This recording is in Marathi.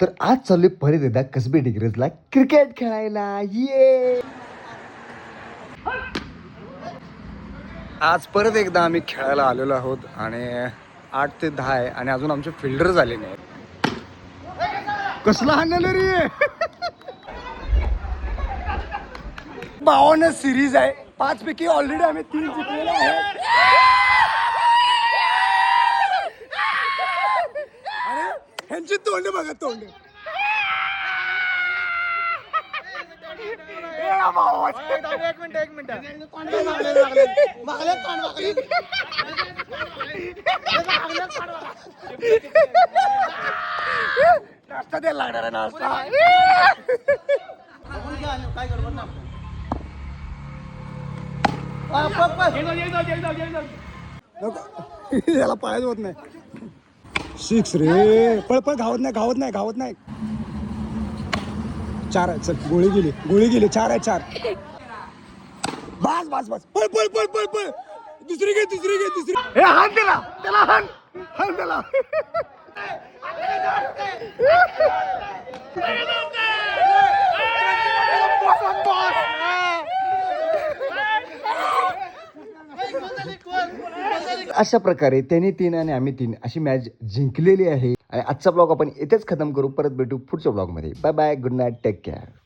तर आज चाललोय परत एकदा कसबे डिग्रजला क्रिकेट खेळायला. ये आज परत एकदा आम्ही खेळायला आलेलो आहोत आणि 8 ते 10 आहे आणि अजून आमचे फिल्डर झाले नाही. कसला हाणलेलं रे 52 सिरीज आहे, 5 पैकी ऑलरेडी आम्ही 3 जिंकलेले आहेत. आणि ह्यांची तोंड बघा, तोंड एक मिनिट नाश्ता द्यायला लागणार आहे, नाश्ता. याला पायच होत नाही. 6 रे, पळ पळ, घावत नाही. 4 आहे, चल, गोळी गेली 4 आहे, 4. बस पळ दुसरी घे. हे हान त्याला हान त्याला. अशा प्रकारे त्यांनी 3 आणि आम्ही 3 अशी मॅच जिंकलेली आहे. आणि आजचा ब्लॉग आपण इथेच खतम करू. परत भेटू पुढच्या ब्लॉग मध्ये. Bye bye, good night, take care.